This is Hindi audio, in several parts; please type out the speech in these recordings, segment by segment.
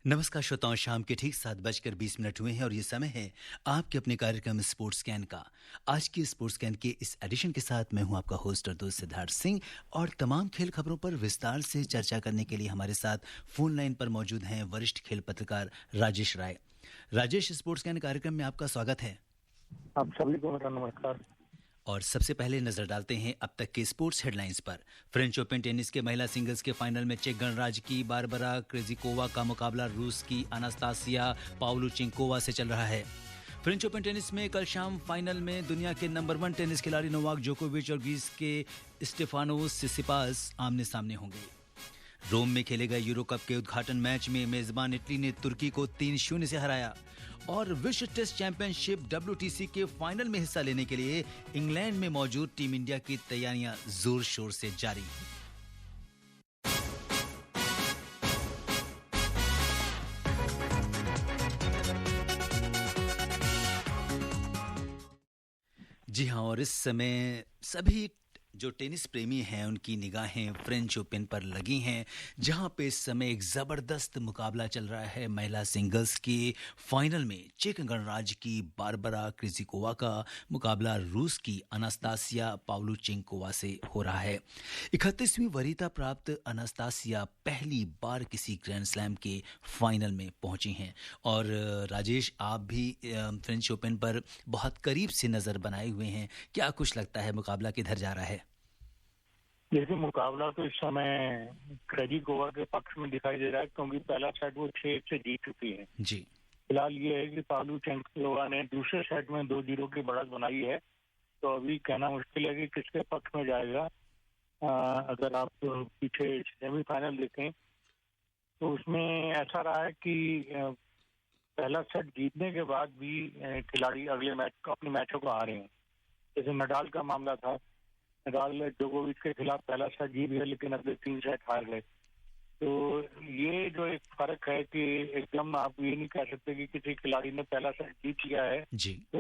नमस्कार श्रोताओं, शाम के ठीक 7:20 हुए हैं और ये समय है आपके अपने कार्यक्रम स्पोर्ट्स स्कैन का। आज की स्पोर्ट्स स्कैन के इस एडिशन के साथ मैं हूं आपका होस्ट और दोस्त सिद्धार्थ सिंह और तमाम खेल खबरों पर विस्तार से चर्चा करने के लिए हमारे साथ फोन लाइन पर मौजूद हैं वरिष्ठ खेल पत्रकार राजेश राय। राजेश, स्पोर्ट्स स्कैन कार्यक्रम में आपका स्वागत है। आप सभी को मेरा नमस्कार। और सबसे पहले नजर डालते हैं अब तक के स्पोर्ट्स हेडलाइंस पर। फ्रेंच ओपन टेनिस के महिला सिंगल्स के फाइनल में चेक गणराज्य की बारबरा क्रेजिकोवा का मुकाबला रूस की अनास्तासिया पावलुचेंकोवा से चल रहा है। फ्रेंच ओपन टेनिस में कल शाम फाइनल में दुनिया के नंबर 1 टेनिस खिलाड़ी नोवाक जोकोविच और ग्रीस के स्टेफानोस सिसिपास आमने सामने होंगे। रोम में खेले गए यूरो कप के उद्घाटन मैच में मेजबान इटली ने तुर्की को 3-0 से हराया। और विश्व टेस्ट चैंपियनशिप WTC के फाइनल में हिस्सा लेने के लिए इंग्लैंड में मौजूद टीम इंडिया की तैयारियां जोर शोर से जारी। जी हां, और इस समय सभी जो टेनिस प्रेमी हैं उनकी निगाहें फ्रेंच ओपन पर लगी हैं, जहां पे इस समय एक ज़बरदस्त मुकाबला चल रहा है। महिला सिंगल्स के फाइनल में चेक गणराज्य की बारबरा क्रेजिकोवा का मुकाबला रूस की अनास्तासिया पावलुचेंकोवा से हो रहा है। 31वीं वरीयता प्राप्त अनास्तासिया पहली बार किसी ग्रैंड स्लैम के फाइनल में पहुंची हैं। और राजेश, आप भी फ्रेंच ओपन पर बहुत करीब से नज़र बनाए हुए हैं, क्या कुछ लगता है मुकाबला किधर जा रहा है? देखिए, मुकाबला तो इस समय क्रेजिकोवा के पक्ष में दिखाई दे रहा है, क्योंकि पहला सेट वो 6-1 से जीत चुकी है जी। फिलहाल ये है कि पावलुचेंकोवा ने दूसरे सेट में 2-0 की बढ़त बनाई है, तो अभी कहना मुश्किल है कि किसके पक्ष में जाएगा। अगर आप पीछे सेमीफाइनल देखें तो उसमें ऐसा रहा है कि पहला सेट जीतने के बाद भी खिलाड़ी अगले मैच अपने मैचों को हारे हैं। जैसे नडाल का मामला था, नडाल जोकोविच के खिलाफ पहला सेट जीत गए लेकिन अगले 3 सेट हार गए। तो ये जो एक फर्क है कि एकदम आप ये नहीं कह सकते कि किसी खिलाड़ी ने पहला सेट जीत लिया है जी। तो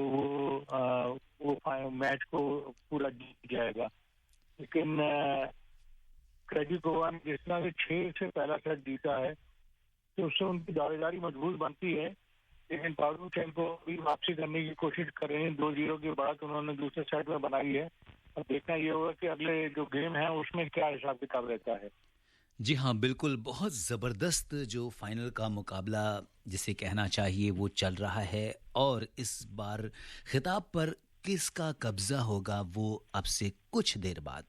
वो मैच को पूरा जीत जाएगा। लेकिन क्रेजिकोवा ने जिस तरह से 6 से पहला सेट जीता है तो उससे उनकी दावेदारी मजबूत बनती है। लेकिन पावलुचेंको भी वापसी करने की कोशिश कर रहे हैं। 2-0 की बढ़त उन्होंने दूसरे सेट में बनाई है। अब देखना ये होगा कि अगले जो गेम है उसमें क्या हिसाब किताब रहता है। जी हाँ, बिल्कुल, बहुत ज़बरदस्त जो फाइनल का मुकाबला जिसे कहना चाहिए वो चल रहा है। और इस बार खिताब पर किसका कब्जा होगा वो अब से कुछ देर बाद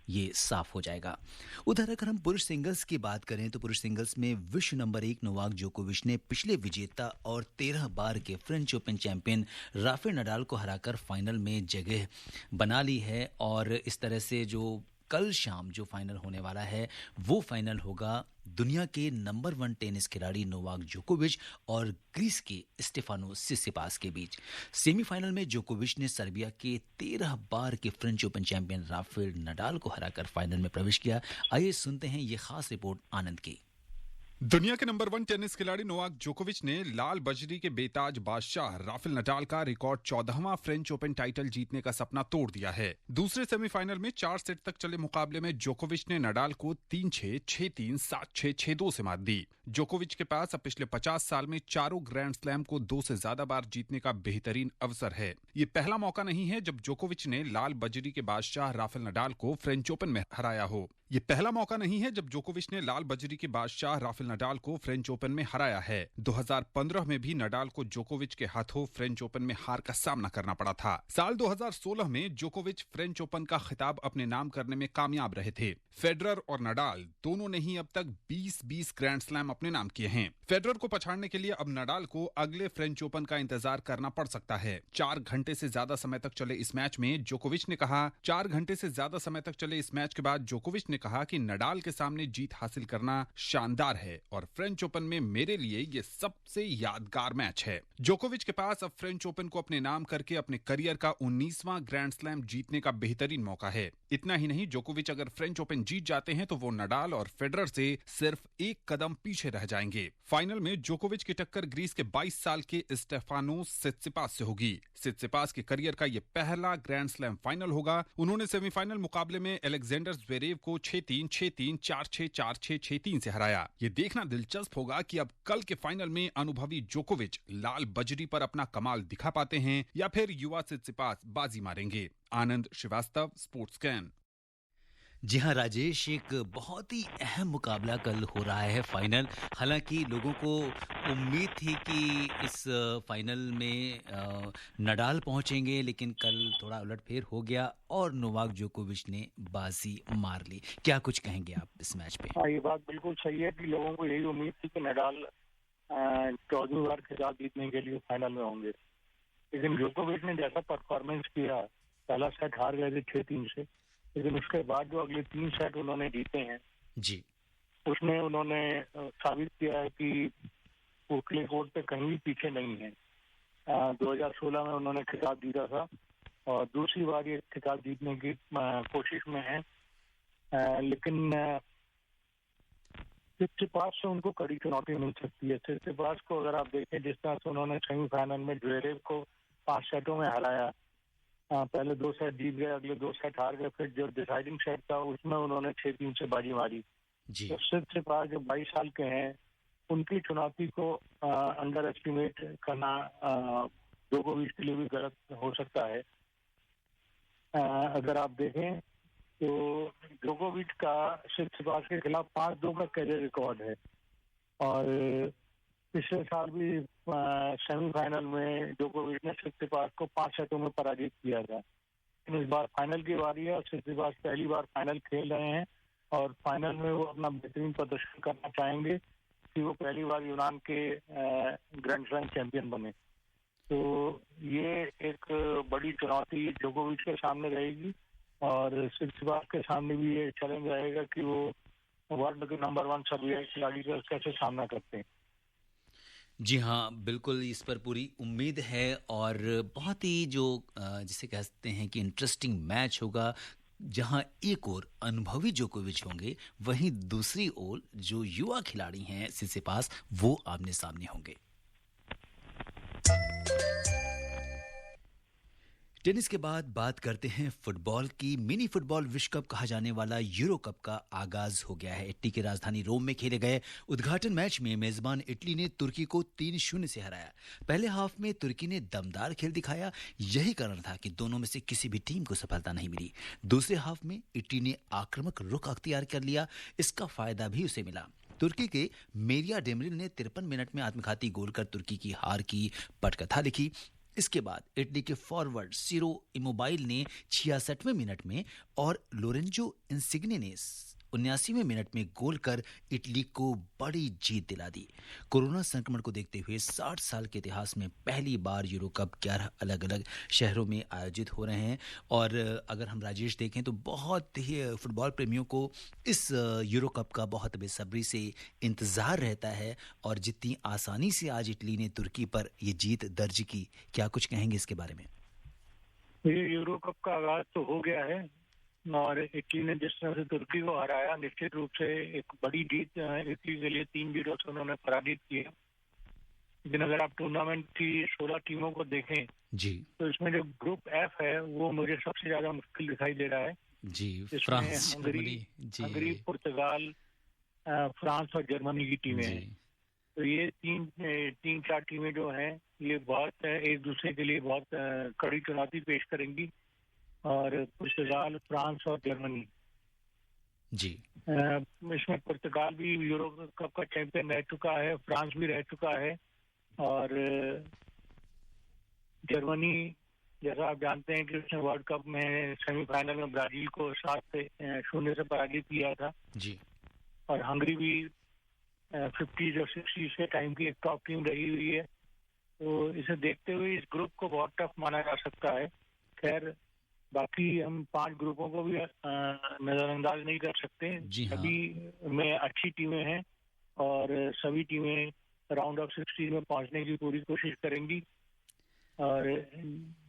ये साफ हो जाएगा। उधर अगर हम पुरुष सिंगल्स की बात करें तो पुरुष सिंगल्स में विश्व नंबर 1 नोवाक जोकोविच ने पिछले विजेता और 13 बार के French open champion Rafael Nadal को हराकर फाइनल में जगह बना ली है। और इस तरह से जो कल शाम जो फाइनल होने वाला है वो फाइनल होगा दुनिया के नंबर 1 टेनिस खिलाड़ी नोवाक जोकोविच और ग्रीस के स्टेफानोस सिसिपास के बीच। सेमीफाइनल में जोकोविच ने सर्बिया के 13 बार के French open champion Rafael Nadal को हराकर फाइनल में प्रवेश किया। आइए सुनते हैं ये खास रिपोर्ट आनंद की। दुनिया के नंबर 1 टेनिस खिलाड़ी नोवाक जोकोविच ने लाल बजरी के बेताज बादशाह राफेल नडाल का रिकॉर्ड 14वां फ्रेंच ओपन टाइटल जीतने का सपना तोड़ दिया है। दूसरे सेमीफाइनल में 4 सेट तक चले मुकाबले में जोकोविच ने नडाल को 3-6, 6-3, 7-6, 6-2 से मात दी। जोकोविच के पास अब पिछले 50 साल में चारों ग्रैंड स्लैम को 2 से ज्यादा बार जीतने का बेहतरीन अवसर है। ये पहला मौका नहीं है जब जोकोविच ने लाल बजरी के बादशाह राफेल नडाल को फ्रेंच ओपन में हराया हो। ये पहला मौका नहीं है जब जोकोविच ने लाल बजरी के बादशाह राफेल नडाल को फ्रेंच ओपन में हराया है। 2015 में भी नडाल को जोकोविच के हाथों फ्रेंच ओपन में हार का सामना करना पड़ा था। साल 2016 में जोकोविच फ्रेंच ओपन का खिताब अपने नाम करने में कामयाब रहे थे। फेडरर और नडाल दोनों ने ही अब तक 20-20 ग्रैंड स्लैम अपने नाम किए हैं। फेडरर को पछाड़ने के लिए अब नडाल को अगले फ्रेंच ओपन का इंतजार करना पड़ सकता है। 4 घंटे से ज्यादा समय तक चले इस मैच में जोकोविच ने कहा 4 घंटे से ज्यादा समय तक चले इस मैच के बाद जोकोविच ने कहा कि नडाल के सामने जीत हासिल करना शानदार है और फ्रेंच ओपन में मेरे लिए ये सबसे यादगार मैच है। जोकोविच के पास अब फ्रेंच ओपन को अपने नाम करके अपने करियर का 19वां ग्रैंड स्लैम जीतने का बेहतरीन मौका है। इतना ही नहीं, जोकोविच अगर फ्रेंच ओपन जीत जाते हैं तो वो नडाल और फेडरर से सिर्फ एक कदम पीछे रह जाएंगे। फाइनल में जोकोविच की टक्कर ग्रीस के 22 साल के स्टेफानोस सित्सिपास से होगी। सित्सिपास के करियर का ये पहला ग्रैंड स्लैम फाइनल होगा। उन्होंने सेमीफाइनल मुकाबले में अलेक्जेंडर ज़्वेरेव को 6-3, 6-3, 4-6, 4-6, 6-3 से हराया। ये देखना दिलचस्प होगा कि अब कल के फाइनल में अनुभवी जोकोविच लाल बजरी पर अपना कमाल दिखा पाते हैं या फिर युवा सित्सिपास बाजी मारेंगे। आनंद श्रीवास्तव, स्पोर्ट्स कैन। जी हाँ राजेश, एक बहुत ही अहम मुकाबला कल हो रहा है फाइनल। हालांकि लोगों को उम्मीद थी कि इस फाइनल में नडाल पहुंचेंगे, लेकिन कल थोड़ा उलटफेर हो गया और नोवाक जोकोविच ने बाजी मार ली। क्या कुछ कहेंगे आप इस मैच पे? हाँ, ये बात बिल्कुल सही है कि लोगों को यही उम्मीद थी कि नडाल 14वीं बार खिताब जीतने के लिए फाइनल में होंगे, लेकिन जोकोविच ने जैसा परफॉर्मेंस किया, पहला सेट हार गए थे 6-3 से, लेकिन उसके बाद जो अगले 3 सेट उन्होंने जीते हैं जी, उसमें उन्होंने साबित किया है कि वो क्ले कोर्ट पे कहीं भी पीछे नहीं है। 2016 में उन्होंने खिताब जीता था और दूसरी बार ये खिताब जीतने की कोशिश में है, लेकिन सित्सिपास से उनको कड़ी चुनौती मिल सकती है। सित्सिपास को अगर आप देखें, जिस तरह से उन्होंने सेमीफाइनल में ज्वेरेव को 5 सेटों में हराया, पहले 2 सेट जीत गए, अगले 2 सेट हार गए, फिर जो डिसाइडिंग सेट था उसमें उन्होंने 6-3 से बाजी मारी। जी, तो सित्सिपास जो 22 साल के हैं, उनकी चुनौती को अंडर एस्टिमेट करना जोकोविच के लिए भी गलत हो सकता है। अगर आप देखें तो जोकोविच का सित्सिपास के खिलाफ 5-2 का कैरियर रिकॉर्ड है और पिछले साल भी सेमीफाइनल में जोकोविच ने सित्सिपास को 5 सेटों में पराजित किया था। लेकिन इस बार फाइनल की बारी है और सित्सिपास पहली बार फाइनल खेल रहे हैं और फाइनल में वो अपना बेहतरीन प्रदर्शन करना चाहेंगे कि वो पहली बार यूनान के ग्रैंड स्लैम चैंपियन बने। तो ये एक बड़ी चुनौती जोकोविच के सामने रहेगी और सित्सिपास के सामने भी ये चैलेंज रहेगा कि वो वर्ल्ड के नंबर 1 सर्बियाई खिलाड़ी का कैसे सामना करते हैं। जी हाँ, बिल्कुल इस पर पूरी उम्मीद है और बहुत ही जो जिसे कहते हैं कि इंटरेस्टिंग मैच होगा, जहां एक ओर अनुभवी जोकोविच होंगे, वहीं दूसरी ओर जो युवा खिलाड़ी हैं सित्सिपास, वो आमने सामने होंगे। टेनिस के बाद बात करते हैं फुटबॉल की। मिनी फुटबॉल विश्व कप कहा जाने वाला यूरो कप का आगाज हो गया है। इटली की राजधानी रोम में खेले गए उद्घाटन मैच में मेजबान इटली ने तुर्की को 3-0 से हराया। पहले हाफ में तुर्की ने दमदार खेल दिखाया, यही कारण था कि दोनों में से किसी भी टीम को सफलता नहीं मिली। दूसरे हाफ में इटली ने आक्रामक रुख अख्तियार कर लिया, इसका फायदा भी उसे मिला। तुर्की के मेरिया डेमरिल ने 53 मिनट में आत्मघाती गोल कर तुर्की की हार की पटकथा लिखी। इसके बाद इटली के फॉरवर्ड सिरो इमोबाइल ने 66वें मिनट में और लोरेंजो इंसिग्ने ने 79वें मिनट में गोल कर इटली को बड़ी जीत दिला दी। कोरोना संक्रमण को देखते हुए 60 साल के इतिहास में पहली बार यूरो कप 11 अलग अलग शहरों में आयोजित हो रहे हैं और अगर हम राजेश देखें तो बहुत ही फुटबॉल प्रेमियों को इस यूरो कप का बहुत बेसब्री से इंतज़ार रहता है और जितनी आसानी से आज इटली ने तुर्की पर ये जीत दर्ज की, क्या कुछ कहेंगे इसके बारे में? ये यूरो कप का आगाज तो हो गया है और इटली ने जिस तरह से तुर्की को हराया, निश्चित रूप से एक बड़ी जीत इटली के लिए 3-0 से उन्होंने पराजित किया। लेकिन अगर आप टूर्नामेंट की 16 टीमों को देखें जी, तो इसमें जो ग्रुप एफ है वो मुझे सबसे ज्यादा मुश्किल दिखाई दे रहा है। जी, इसमें फ्रांस, जर्मनी, हंगरी, जी, पुर्तगाल, फ्रांस और जर्मनी की टीमें जी, हैं। तो ये तीन चार टीमें जो हैं ये बहुत एक दूसरे के लिए बहुत कड़ी चुनौती पेश करेंगी और पुर्तगाल, फ्रांस और जर्मनी, जी, इसमें पुर्तगाल भी यूरो कप का चैंपियन रह चुका है, फ्रांस भी रह चुका है और जर्मनी, जैसा आप जानते हैं कि उसने वर्ल्ड कप में सेमीफाइनल में ब्राजील को 7-0 से पराजित किया था। जी, और हंगरी भी 50 और 60 के टाइम की एक टॉप टीम रही हुई है। तो इसे देखते हुए इस ग्रुप को बहुत टफ माना जा सकता है। खैर, बाकी हम 5 ग्रुपों को भी नजरअंदाज नहीं कर सकते। जी हाँ, सभी में अच्छी टीमें हैं और सभी टीमें राउंड ऑफ 16 में पहुंचने की पूरी कोशिश करेंगी और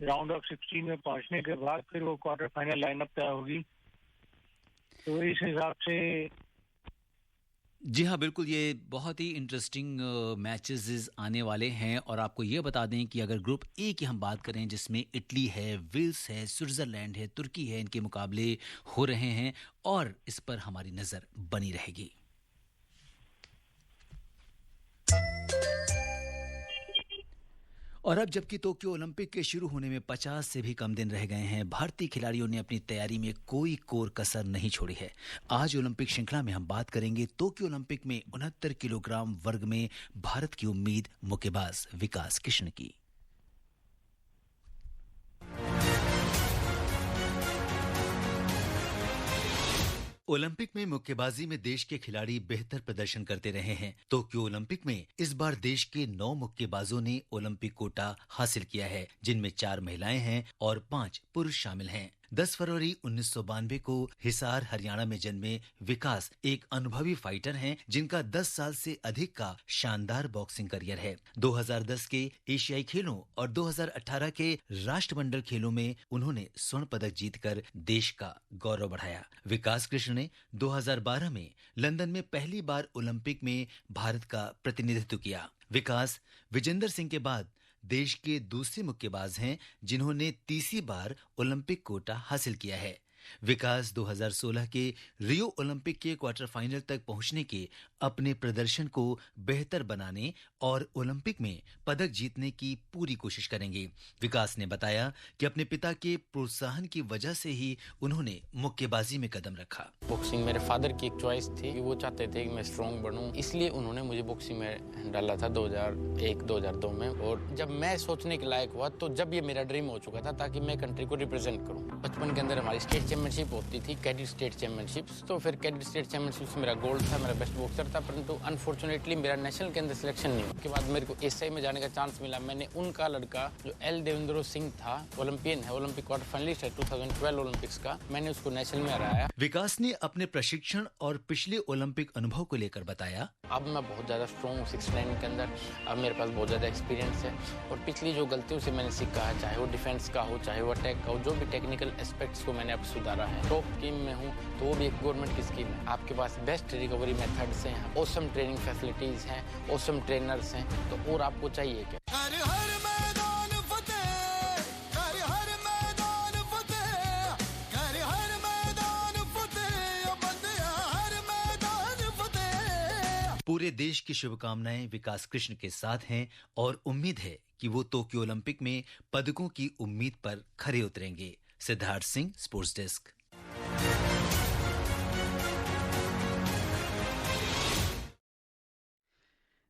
राउंड ऑफ 16 में पहुंचने के बाद फिर वो क्वार्टर फाइनल लाइनअप तय होगी। तो इस हिसाब से जी हाँ, बिल्कुल, ये बहुत ही इंटरेस्टिंग मैचेस आने वाले हैं और आपको ये बता दें कि अगर ग्रुप ए की हम बात करें जिसमें इटली है, वेल्स है, स्विट्ज़रलैंड है, तुर्की है, इनके मुकाबले हो रहे हैं और इस पर हमारी नज़र बनी रहेगी। और अब जबकि टोक्यो ओलंपिक के शुरू होने में 50 से भी कम दिन रह गए हैं, भारतीय खिलाड़ियों ने अपनी तैयारी में कोई कोर कसर नहीं छोड़ी है। आज ओलंपिक श्रृंखला में हम बात करेंगे टोक्यो ओलंपिक में 69 किलोग्राम वर्ग में भारत की उम्मीद मुक्केबाज विकास कृष्ण की। ओलंपिक में मुक्केबाजी में देश के खिलाड़ी बेहतर प्रदर्शन करते रहे हैं। टोक्यो ओलंपिक में इस बार देश के 9 मुक्केबाजों ने ओलंपिक कोटा हासिल किया है, जिनमें 4 महिलाएं हैं और 5 पुरुष शामिल हैं। 10 फरवरी 1992 को हिसार हरियाणा में जन्मे विकास एक अनुभवी फाइटर हैं, जिनका 10 साल से अधिक का शानदार बॉक्सिंग करियर है। 2010 के एशियाई खेलों और 2018 के राष्ट्रमंडल खेलों में उन्होंने स्वर्ण पदक जीतकर देश का गौरव बढ़ाया। विकास कृष्ण ने 2012 में लंदन में पहली बार ओलंपिक में भारत का प्रतिनिधित्व किया। विकास विजेंदर सिंह के बाद देश के दूसरे मुक्केबाज हैं जिन्होंने तीसरी बार ओलंपिक कोटा हासिल किया है। विकास 2016 के रियो ओलंपिक के क्वार्टर फाइनल तक पहुंचने के अपने प्रदर्शन को बेहतर बनाने और ओलंपिक में पदक जीतने की पूरी कोशिश करेंगे। विकास ने बताया कि अपने पिता के प्रोत्साहन की वजह से ही उन्होंने मुक्केबाजी में कदम रखा। बॉक्सिंग मेरे फादर की एक चॉइस थी कि वो चाहते थे कि मैं स्ट्रॉन्ग बनूं, इसलिए उन्होंने मुझे बॉक्सिंग में डाला था 2001-2002 में। और जब मैं सोचने के लायक हुआ तो जब ये मेरा ड्रीम हो चुका था ताकि मैं कंट्री को रिप्रेजेंट करूं। बचपन के अंदर हमारी स्टेट चैंपियनशिप होती थी, कैडेट स्टेट चैंपियनशिप्स, तो फिर कैडेट स्टेट चैंपियनशिप्स मेरा गोल्ड था, मेरा बेस्ट बॉक्सर था, परंतु अनफॉर्चुनेटली मेरा नेशनल के अंदर सिलेक्शन नहीं हुआ। उसके बाद मेरे को एसआई में जाने का चांस मिला। मैंने उनका लड़का जो एल देवेंद्र सिंह था, ओलंपियन है, ओलंपिक क्वार्टर फाइनलिस्ट है 2012 ओलंपिक्स का, मैंने उसको नेशनल में हराया। विकास ने अपने प्रशिक्षण और पिछले ओलंपिक अनुभव को लेकर बताया, अब मैं बहुत ज़्यादा स्ट्रॉन्ग 6'9" के अंदर, अब मेरे पास बहुत ज़्यादा एक्सपीरियंस है और पिछली जो गलतियों से मैंने सीखा है, चाहे वो डिफेंस का हो, चाहे वो अटैक का हो, जो भी टेक्निकल एस्पेक्ट्स को मैंने अब सुधारा है। टॉप टीम में हूँ तो वो भी एक गवर्नमेंट की स्कीम है। आपके पास बेस्ट रिकवरी मेथड्स हैं, ऑसम ट्रेनिंग फैसिलिटीज़ हैं, ऑसम ट्रेनर्स हैं, तो और आपको चाहिए क्या? पूरे देश की शुभकामनाएं विकास कृष्ण के साथ हैं और उम्मीद है कि वो टोक्यो ओलंपिक में पदकों की उम्मीद पर खरे उतरेंगे। Siddharth Singh, sports desk.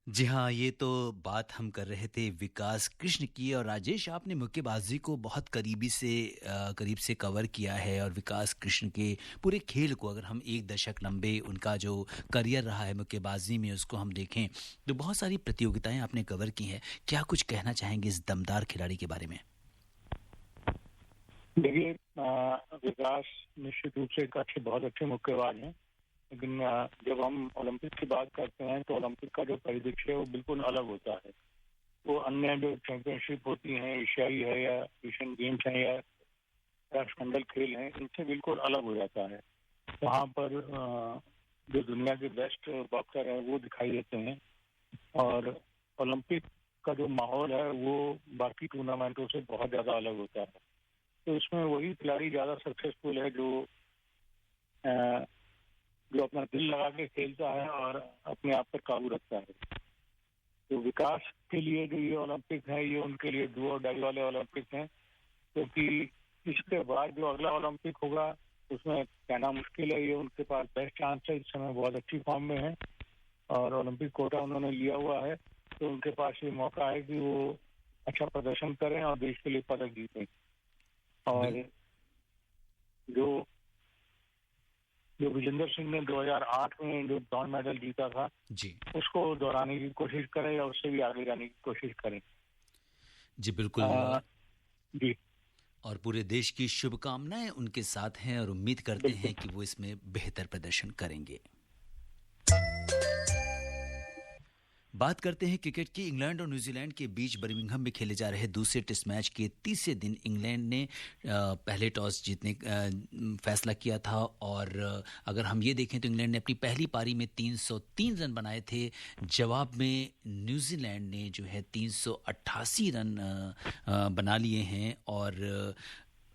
जी हाँ, ये तो बात हम कर रहे थे विकास कृष्ण की। और राजेश, आपने मुक्केबाजी को बहुत करीब से कवर किया है और विकास कृष्ण के पूरे खेल को अगर हम एक दशक लंबे उनका जो करियर रहा है मुक्केबाजी में उसको हम देखें तो बहुत सारी प्रतियोगिताएं आपने कवर की हैं। क्या कुछ कहना चाहेंगे इस दमदार खिलाड़ी के बारे में? देखिए, विकास निश्चित रूप से एक बहुत अच्छे मुक्केबाज हैं, लेकिन जब हम ओलंपिक की बात करते हैं तो ओलंपिक का जो परिदृश्य है वो बिल्कुल अलग होता है। वो अन्य जो चैंपियनशिप होती हैं, एशियाई है या एशियन गेम्स हैं या राष्ट्रमंडल खेल हैं, इनसे बिल्कुल अलग हो जाता है। वहाँ पर जो दुनिया के बेस्ट बॉक्सर हैं वो दिखाई देते हैं और ओलंपिक का जो माहौल है वो बाकी टूर्नामेंटों से बहुत ज़्यादा अलग होता है। तो इसमें वही खिलाड़ी ज़्यादा सक्सेसफुल है जो अपना दिल लगा के खेलता है और अपने आप पर काबू रखता है। तो विकास के लिए जो ये ओलंपिक है ये उनके लिए डू और डाई वाले ओलंपिक हैं, क्योंकि इसके बाद जो अगला ओलंपिक होगा उसमें कहना मुश्किल है। ये उनके पास बेस्ट चांस है, इस समय बहुत अच्छी फॉर्म में है और ओलंपिक कोटा उन्होंने लिया हुआ है, तो उनके पास ये मौका है कि वो अच्छा प्रदर्शन करें और देश के लिए पदक जीतें। और जो विजेंदर सिंह ने 2008 में जो ब्रॉन्ज मेडल जीता था जी, उसको दोहराने की कोशिश करें या उससे भी आगे जाने की कोशिश करें। जी बिल्कुल। जी, और पूरे देश की शुभकामनाएं उनके साथ हैं और उम्मीद करते हैं कि वो इसमें बेहतर प्रदर्शन करेंगे। बात करते हैं क्रिकेट की। इंग्लैंड और न्यूजीलैंड के बीच बर्मिंघम में खेले जा रहे दूसरे टेस्ट मैच के तीसरे दिन इंग्लैंड ने पहले टॉस जीतने फैसला किया था और अगर हम ये देखें तो इंग्लैंड ने अपनी पहली पारी में 303 रन बनाए थे। जवाब में न्यूजीलैंड ने जो है 388 रन बना लिए हैं और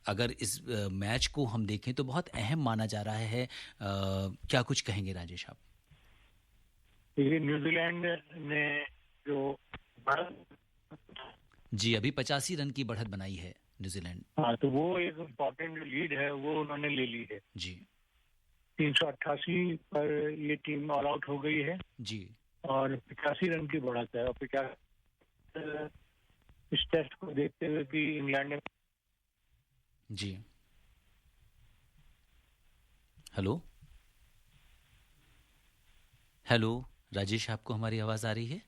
अगर इस मैच को हम देखें तो बहुत अहम माना जा रहा है। क्या कुछ कहेंगे राजेश आप? ये न्यूजीलैंड ने जो जी अभी 85 रन की बढ़त बनाई है न्यूजीलैंड। हाँ, तो वो एक इम्पोर्टेंट लीड है वो उन्होंने ले ली है जी। 388 पर ये टीम ऑल आउट हो गई है जी और 85 रन की बढ़त है। और 50 इस टेस्ट को देखते हुए कि इंग्लैंड ने जी। हेलो हेलो राजेश, आपको हमारी आवाज आ रही है?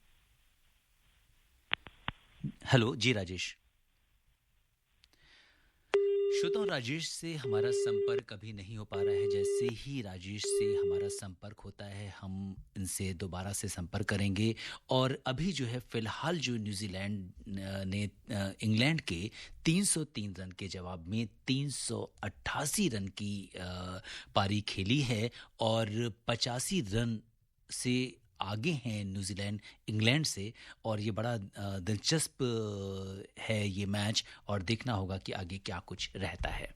हेलो जी राजेश। श्रोताओं, राजेश से हमारा संपर्क कभी नहीं हो पा रहा है। जैसे ही राजेश से हमारा संपर्क होता है हम इनसे दोबारा से संपर्क करेंगे। और अभी जो है फिलहाल जो न्यूजीलैंड ने इंग्लैंड के 303 रन के जवाब में 388 रन की पारी खेली है और 85 रन से आगे हैं न्यूजीलैंड इंग्लैंड से। और ये बड़ा दिलचस्प है ये मैच और देखना होगा कि आगे क्या कुछ रहता है।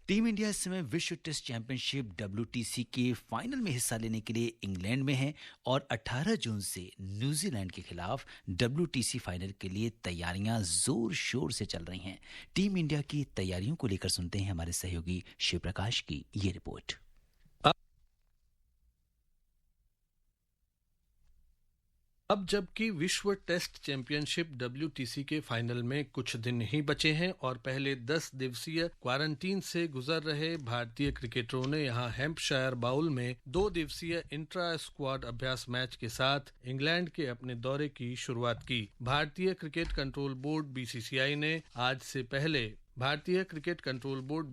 टीम इंडिया इस समय विश्व टेस्ट चैंपियनशिप WTC के फाइनल में हिस्सा लेने के लिए इंग्लैंड में है और 18 जून से न्यूजीलैंड के खिलाफ WTC फाइनल के लिए तैयारियां जोर शोर से चल रही हैं। टीम इंडिया की तैयारियों को लेकर सुनते हैं हमारे सहयोगी शिव प्रकाश की ये रिपोर्ट। अब जबकि विश्व टेस्ट चैंपियनशिप WTC के फाइनल में कुछ दिन ही बचे हैं और पहले 10 दिवसीय क्वारंटीन से गुजर रहे भारतीय क्रिकेटरों ने यहां हैम्पशायर बाउल में 2 दिवसीय इंट्रा स्क्वाड अभ्यास मैच के साथ इंग्लैंड के अपने दौरे की शुरुआत की। भारतीय क्रिकेट कंट्रोल बोर्ड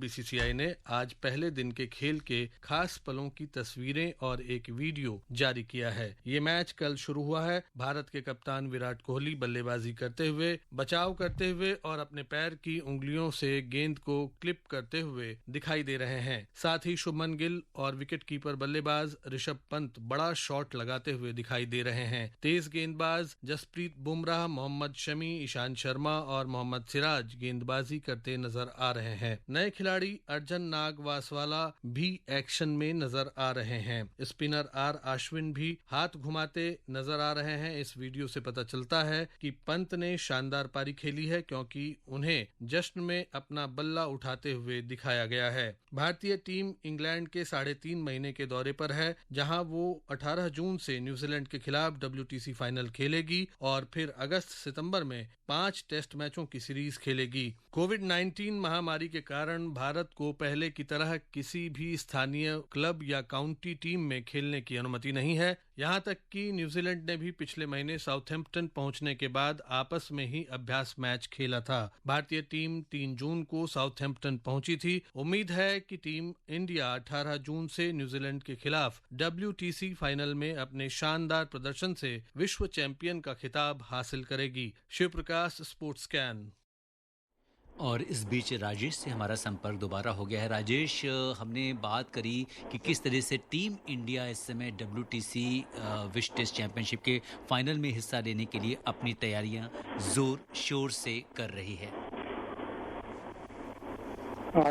BCCI ने आज पहले दिन के खेल के खास पलों की तस्वीरें और एक वीडियो जारी किया है। ये मैच कल शुरू हुआ है। भारत के कप्तान विराट कोहली बल्लेबाजी करते हुए, बचाव करते हुए और अपने पैर की उंगलियों से गेंद को क्लिप करते हुए दिखाई दे रहे हैं। साथ ही शुभमन गिल और विकेटकीपर बल्लेबाज ऋषभ पंत बड़ा शॉट लगाते हुए दिखाई दे रहे हैं। तेज गेंदबाज जसप्रीत बुमराह, मोहम्मद शमी, ईशांत शर्मा और मोहम्मद सिराज गेंदबाजी करते नजर आ रहे हैं। नए खिलाड़ी अर्जन नागवासवाला भी एक्शन में नजर आ रहे हैं। स्पिनर आर अश्विन भी हाथ घुमाते नजर आ रहे हैं। इस वीडियो से पता चलता है कि पंत ने शानदार पारी खेली है क्योंकि उन्हें जश्न में अपना बल्ला उठाते हुए दिखाया गया है। भारतीय टीम इंग्लैंड के 3.5 महीने के दौरे पर है, जहां वो 18 जून से न्यूजीलैंड के खिलाफ WTC फाइनल खेलेगी और फिर अगस्त-सितंबर में 5 टेस्ट मैचों की सीरीज खेलेगी। कोविड-19 महामारी के कारण भारत को पहले की तरह किसी भी स्थानीय क्लब या काउंटी टीम में खेलने की अनुमति नहीं है। यहां तक कि न्यूजीलैंड ने भी पिछले महीने साउथहैम्पटन पहुंचने के बाद आपस में ही अभ्यास मैच खेला था। भारतीय टीम 3 जून को साउथहैम्पटन पहुंची थी। उम्मीद है कि टीम इंडिया 18 जून से न्यूजीलैंड के खिलाफ WTC फाइनल में अपने शानदार प्रदर्शन से विश्व चैंपियन का खिताब हासिल करेगी। Shiv Prakash, sports can. और इस बीच राजेश से हमारा संपर्क दोबारा हो गया है। राजेश, हमने बात करी कि किस तरह से टीम इंडिया इस समय WTC विश्व टेस्ट चैंपियनशिप के फाइनल में हिस्सा लेने के लिए अपनी तैयारियां जोर शोर से कर रही है।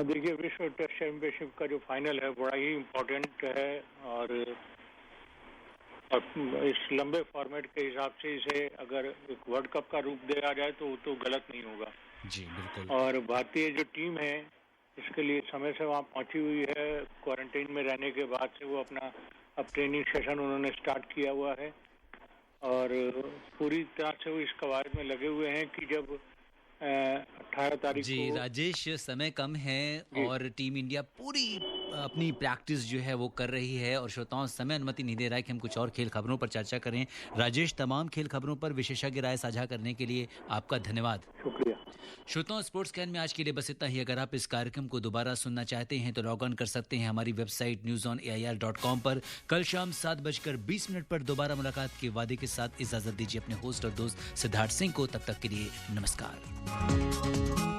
देखिए, विश्व टेस्ट चैंपियनशिप का जो फाइनल है बड़ा ही इम्पोर्टेंट है और इस लंबे फॉर्मेट के हिसाब से इसे अगर एक वर्ल्ड कप का रूप दिया जाए तो गलत नहीं होगा। जी बिल्कुल। और भारतीय जो टीम है इसके लिए समय से वहाँ पहुंची हुई है। क्वारंटाइन में रहने के बाद से वो अपना ट्रेनिंग सेशन उन्होंने स्टार्ट किया हुआ है और पूरी तरह से वो इस कवायद में लगे हुए हैं कि जब 18 तारीख जी को। राजेश, समय कम है और टीम इंडिया पूरी अपनी प्रैक्टिस जो है वो कर रही है और श्रोताओं समय अनुमति नहीं दे रहा है कि हम कुछ और खेल खबरों पर चर्चा करें। राजेश, तमाम खेल खबरों पर विशेषज्ञ राय साझा करने के लिए आपका धन्यवाद। शुक्रिया। श्रोताओं, स्पोर्ट्स कैन में आज के लिए बस इतना ही। अगर आप इस कार्यक्रम को दोबारा सुनना चाहते हैं तो लॉग ऑन कर सकते हैं हमारी वेबसाइट newsonair.com पर। कल शाम 7:20 पर दोबारा मुलाकात के वादे के साथ इजाजत दीजिए अपने होस्ट और दोस्त सिद्धार्थ सिंह को। तब तक के लिए नमस्कार।